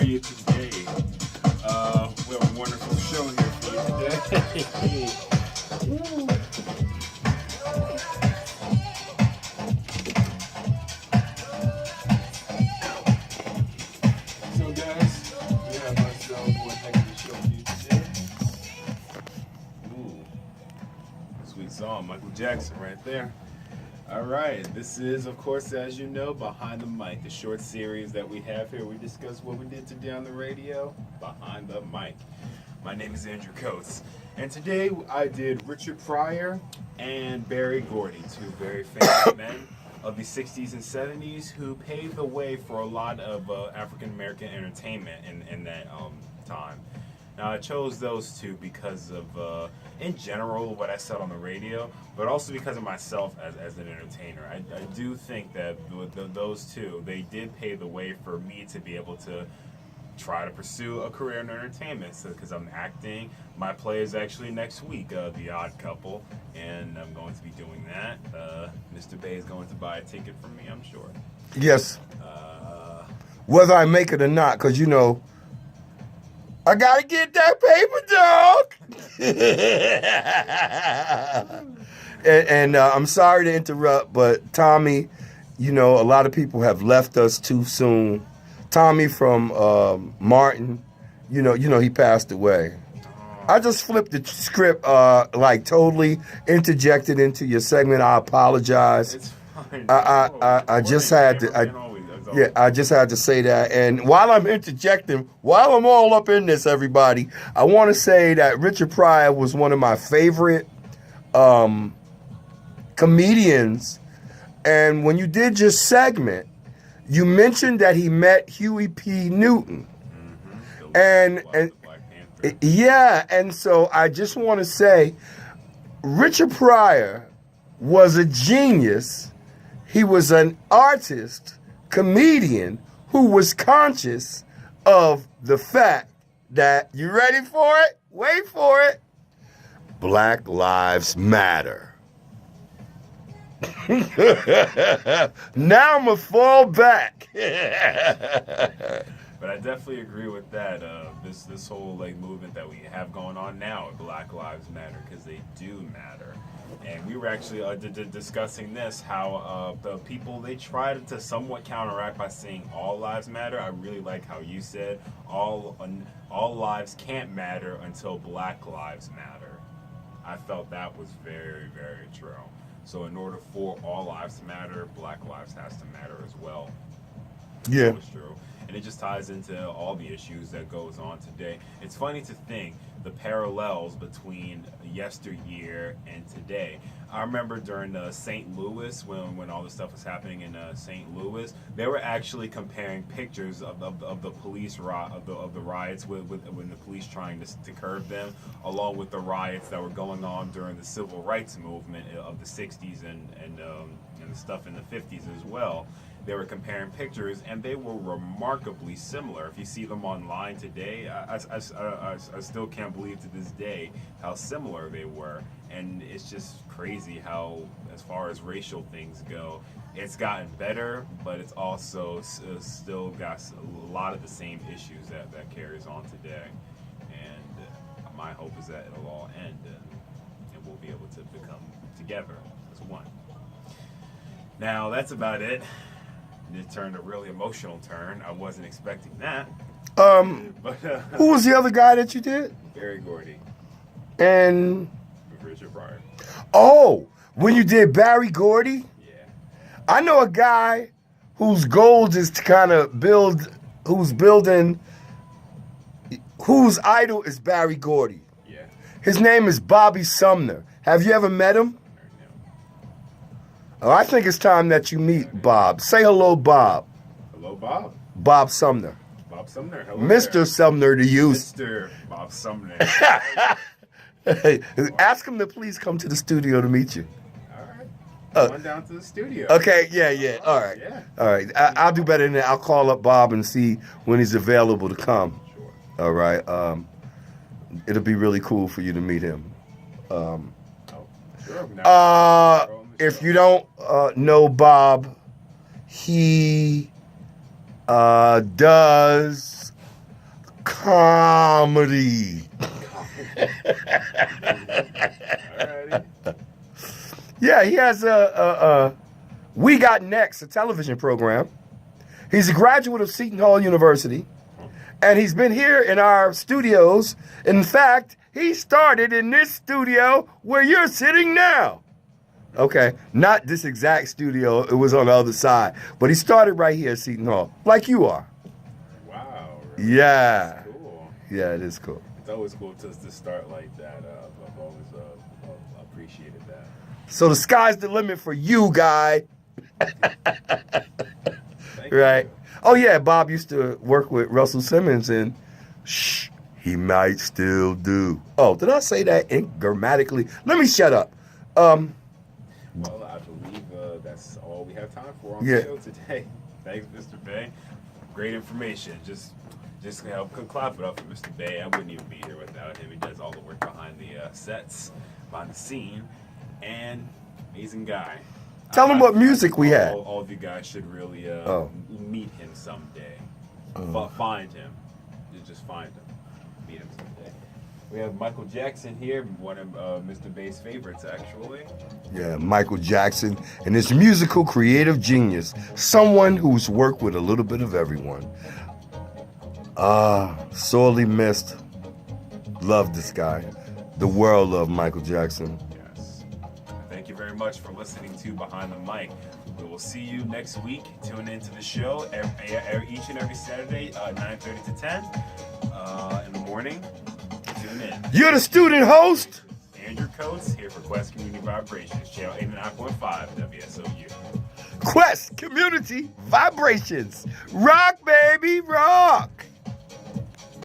you today. We have a wonderful show here for you today. So guys, we have ourselves one heck of a show for you today. Ooh, sweet song, Michael Jackson right there. All right, this is, of course, as you know, Behind the Mic, the short series that we have here. We discuss what we did today on the radio, Behind the Mic. My name is Andrew Coates, and today I did Richard Pryor and Berry Gordy, two very famous men of the 60s and 70s who paved the way for a lot of African-American entertainment in that time. Now, I chose those two because of, in general, what I said on the radio, but also because of myself as an entertainer. I do think that those two, they did pave the way for me to be able to try to pursue a career in entertainment. So, because I'm acting, my play is actually next week, The Odd Couple, and I'm going to be doing that. Mr. Bay is going to buy a ticket from me, I'm sure. Yes. Whether I make it or not, because, you know, I gotta get that paper, dog. and I'm sorry to interrupt, but Tommy, you know, a lot of people have left us too soon. Tommy from Martin, you know, he passed away. I just flipped the script, like totally interjected into your segment. I apologize. It's fine. I just had to. Yeah, I just had to say that. And while I'm interjecting, while I'm all up in this, everybody, I want to say that Richard Pryor was one of my favorite comedians. And when you did your segment, you mentioned that he met Huey P. Newton. Mm-hmm. And yeah, and so I just want to say Richard Pryor was a genius. He was an artist, comedian who was conscious of the fact that, you ready for it? Wait for it. Black Lives Matter. Now I'm going to fall back. But I definitely agree with that. This whole like movement that we have going on now, Black Lives Matter, because they do matter. And we were actually discussing this, how the people, they tried to somewhat counteract by saying all lives matter. I really like how you said all lives can't matter until Black lives matter. I felt that was very, very true. So in order for all lives to matter, Black lives has to matter as well. Yeah. That was true. And it just ties into all the issues that goes on today. It's funny to think the parallels between yesteryear and today. I remember during St. Louis, when all this stuff was happening in St. Louis, they were actually comparing pictures of the police of the riots when the police trying to curb them, along with the riots that were going on during the civil rights movement of the 60s and the stuff in the 50s as well. They were comparing pictures, and they were remarkably similar. If you see them online today, I still can't believe to this day how similar they were. And it's just crazy how, as far as racial things go, it's gotten better, but it's also still got a lot of the same issues that carries on today. And my hope is that it'll all end, and we'll be able to become together as one. Now, that's about it. It turned a really emotional turn. I wasn't expecting that. But, who was the other guy that you did? Berry Gordy. And Richard Pryor. Oh, when you did Berry Gordy? Yeah. I know a guy whose goal is to kind of whose idol is Berry Gordy. Yeah. His name is Bobby Sumner. Have you ever met him? Oh, I think it's time that you meet Bob. Say hello, Bob. Hello, Bob. Bob Sumner. Bob Sumner. Hello, Mr. there. Sumner to you. Mr. Bob Sumner. Ask him to please come to the studio to meet you. All right. Come on down to the studio. Okay, yeah. All right. Yeah. All right. I'll do better than that. I'll call up Bob and see when he's available to come. Sure. All right. It'll be really cool for you to meet him. Sure. Now, if you don't know Bob, he does comedy. Alrighty. Yeah, he has a We Got Next, a television program. He's a graduate of Seton Hall University, and he's been here in our studios. In fact, he started in this studio where you're sitting now. Okay, not this exact studio. It was on the other side. But he started right here at Seton Hall, like you are. Wow. Really? Yeah. That's cool. Yeah, it is cool. It's always cool to start like that. I've always appreciated that. So the sky's the limit for you, guy. Thank Right. you. Oh, yeah, Bob used to work with Russell Simmons, and shh, he might still do. Oh, did I say that grammatically? Let me shut up. Well, I believe that's all we have time for on Yeah. the show today. Thanks, Mr. Bay. Great information. Just clap it up for Mr. Bay. I wouldn't even be here without him. He does all the work behind the sets, behind the scene, and amazing guy. Tell him what music we had. All of you guys should really meet him someday. Find him. Just find him. Meet him someday. We have Michael Jackson here, one of Mr. Bay's favorites, actually. Yeah, Michael Jackson and his musical creative genius. Someone who's worked with a little bit of everyone. Sorely missed. Love this guy. The world loved Michael Jackson. Yes. Thank you very much for listening to Behind the Mic. We will see you next week. Tune into the show each and every Saturday, 9:30 to 10 in the morning. Tune in. You're the student host. Andrew Coates here for Quest Community Vibrations, channel 89.5 WSOU. Quest Community Vibrations. Rock, baby, rock.